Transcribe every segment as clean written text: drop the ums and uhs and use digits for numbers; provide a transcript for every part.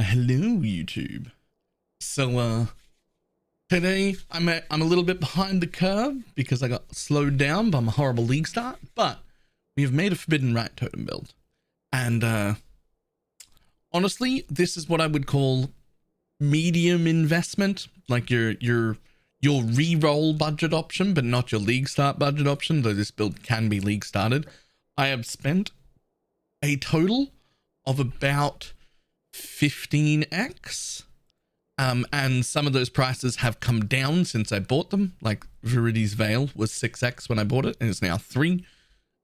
Hello YouTube. So today I'm a little bit behind the curve because I got slowed down by my horrible league start, but we have made a Forbidden Rite Totem build. And honestly, this is what I would call medium investment, like your reroll budget option, but not your league start budget option, though this build can be league started. I have spent a total of about 15x, and some of those prices have come down since I bought them. Like Viridi's Veil was 6x when I bought it and it's now 3.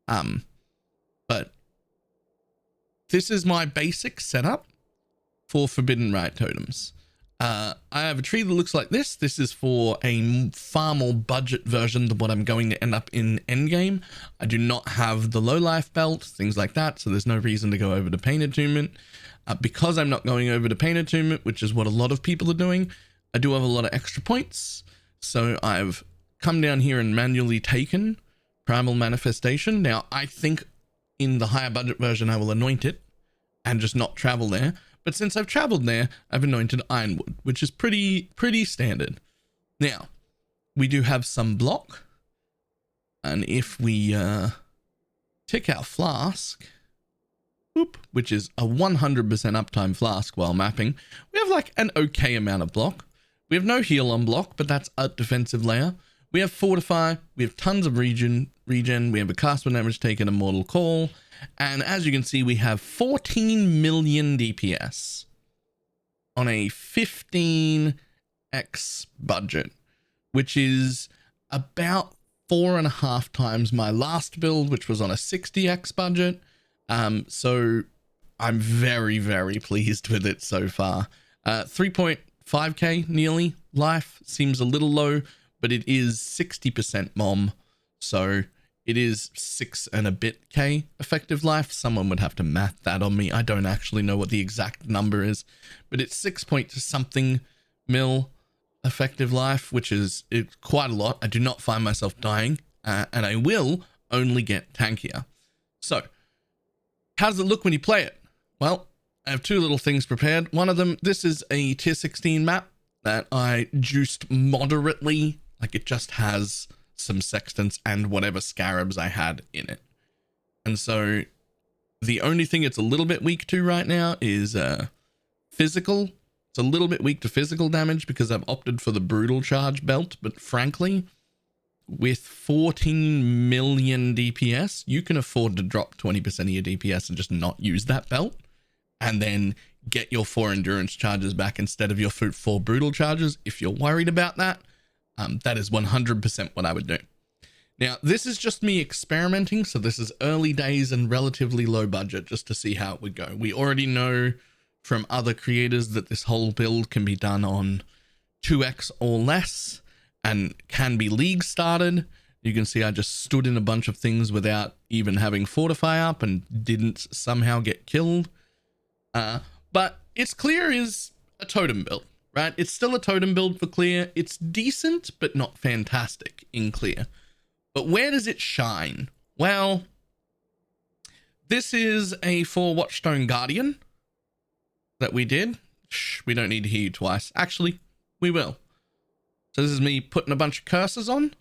But this is my basic setup for Forbidden Rite Totems. I have a tree that looks like this. This is for a far more budget version than what I'm going to end up in endgame. I do not have the low life belt, things like that, so there's no reason to go over to Pain Attunement. Because I'm not going over to Pain Attunement, which is what a lot of people are doing, I do have a lot of extra points. So I've come down here and manually taken Primal Manifestation. Now, I think in the higher budget version, I will anoint it and just not travel there. But since I've traveled there, I've anointed Ironwood, which is pretty standard. Now, we do have some block. And if we tick our flask, which is a 100% uptime flask while mapping, we have like an okay amount of block. We have no heal on block, but that's a defensive layer. We have Fortify, we have tons of regen, we have a cast when damage taken, a Mortal Call, and as you can see, we have 14 million DPS on a 15x budget, which is about 4.5 times my last build, which was on a 60x budget. So I'm very pleased with it so far. 3.5k nearly life seems a little low, but it is 60% mom, so it is 6 and a bit k effective life. Someone would have to math that on me. I don't actually know what the exact number is, but it's 6 point something mil effective life, which is quite a lot. I do not find myself dying, and I will only get tankier. So how does it look when you play it? Well, I have 2 little things prepared. One of them, this is a tier 16 map that I juiced moderately. Like, it just has some sextants and whatever scarabs I had in it. And so the only thing it's a little bit weak to right now is physical. It's a little bit weak to physical damage because I've opted for the brutal charge belt. But frankly, with 14 million DPS, you can afford to drop 20% of your DPS and just not use that belt, and then get your 4 endurance charges back instead of your 4 brutal charges. If you're worried about that, that is 100% what I would do. Now, this is just me experimenting, so this is early days and relatively low budget just to see how it would go. We already know from other creators that this whole build can be done on 2x or less and can be league started. You can see I just stood in a bunch of things without even having Fortify up and didn't somehow get killed. But it's clear is a totem build, right? It's still a totem build for clear. It's decent, but not fantastic in clear. But where does it shine? Well, this is a 4 Watchstone Guardian that we did. Shh, we don't need to hear you twice. Actually, we will. So this is me putting a bunch of curses on.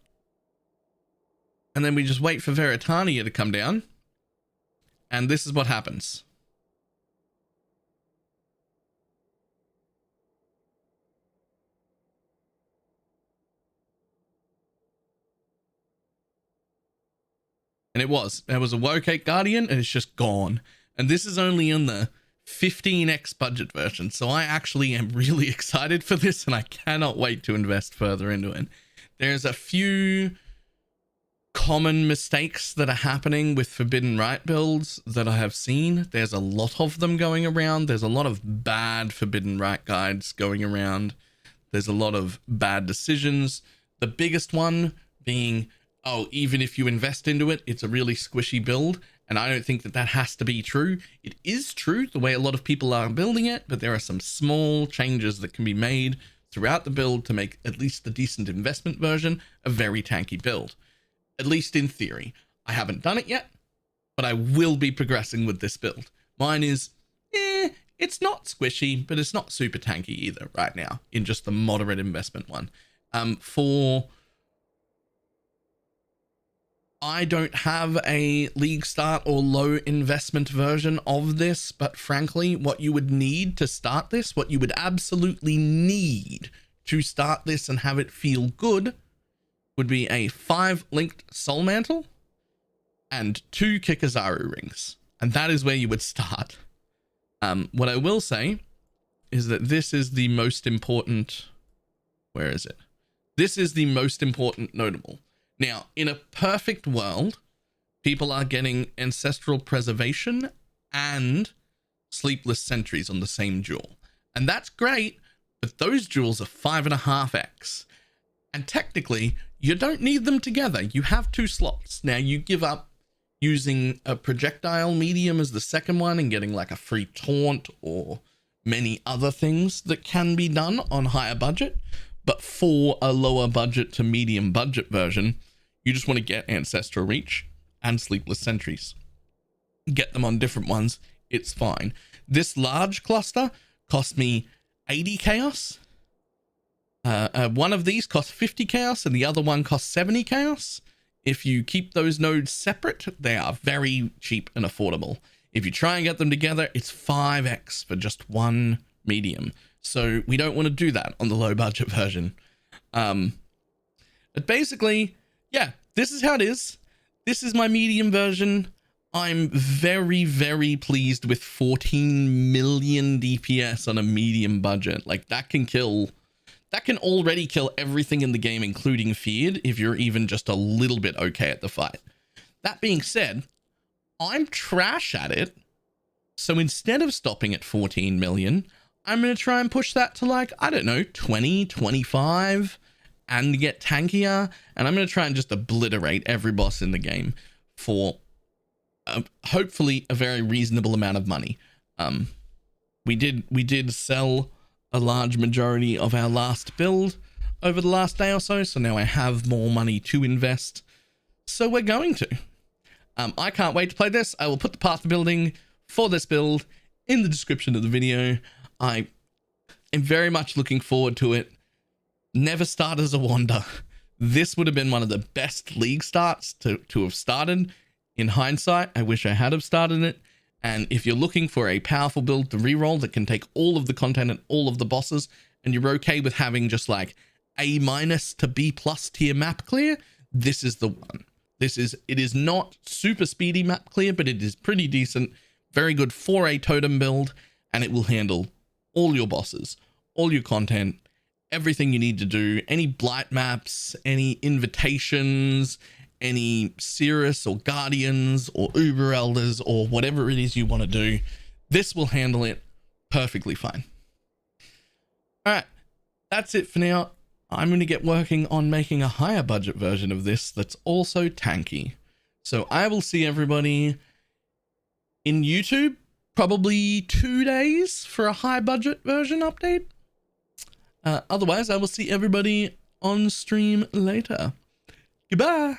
And then we just wait for Veritania to come down. And this is what happens. And there was a Woe-Cake Guardian and it's just gone. And this is only in the 15x budget version, so I actually am really excited for this and I cannot wait to invest further into it. There's a few common mistakes that are happening with Forbidden Rite builds that I have seen. There's a lot of them going around. There's a lot of bad Forbidden Rite guides going around. There's a lot of bad decisions. The biggest one being, oh, even if you invest into it, it's a really squishy build. And I don't think that that has to be true. It is true the way a lot of people are building it, but there are some small changes that can be made throughout the build to make at least the decent investment version a very tanky build. At least in theory. I haven't done it yet, but I will be progressing with this build. Mine is It's not squishy, but it's not super tanky either right now in just the moderate investment one. I don't have a league start or low investment version of this, but frankly, what you would need to start this, what you would absolutely need to start this and have it feel good, would be a 5 linked soul mantle and 2 Kikazaru rings. And that is where you would start. What I will say is that this is the most important. Where is it? This is the most important notable. Now, in a perfect world, people are getting Ancestral Preservation and Sleepless Sentries on the same jewel. And that's great, but those jewels are 5.5x. And technically, you don't need them together. You have 2 slots. Now, you give up using a projectile medium as the second one and getting like a free taunt or many other things that can be done on higher budget. But for a lower budget to medium budget version, you just want to get Ancestral Reach and Sleepless Sentries. Get them on different ones. It's fine. This large cluster cost me 80 chaos. One of these costs 50 chaos and the other one costs 70 chaos. If you keep those nodes separate, they are very cheap and affordable. If you try and get them together, it's 5x for just one medium. So we don't want to do that on the low budget version. But basically, yeah, this is how it is. This is my medium version. I'm very, very pleased with 14 million DPS on a medium budget. Like that can already kill everything in the game, including feared, if you're even just a little bit okay at the fight. That being said, I'm trash at it. So instead of stopping at 14 million, I'm going to try and push that to like, I don't know, 20, 25 and get tankier. And I'm going to try and just obliterate every boss in the game for hopefully a very reasonable amount of money. We did sell a large majority of our last build over the last day or so. So now I have more money to invest. So we're going to. I can't wait to play this. I will put the path to building for this build in the description of the video. I am very much looking forward to it. Never start as a Wander. This would have been one of the best league starts to have started. In hindsight, I wish I had have started it. And if you're looking for a powerful build to reroll that can take all of the content and all of the bosses, and you're okay with having just like A- to B+ tier map clear, this is the one. It is not super speedy map clear, but it is pretty decent. Very good 4A totem build, and it will handle all your bosses, all your content, everything you need to do, any blight maps, any invitations, any Cirrus or Guardians or Uber Elders or whatever it is you want to do. This will handle it perfectly fine. All right, that's it for now. I'm going to get working on making a higher budget version of this that's also tanky. So I will see everybody in YouTube probably 2 days for a high budget version update. Otherwise, I will see everybody on stream later. Goodbye.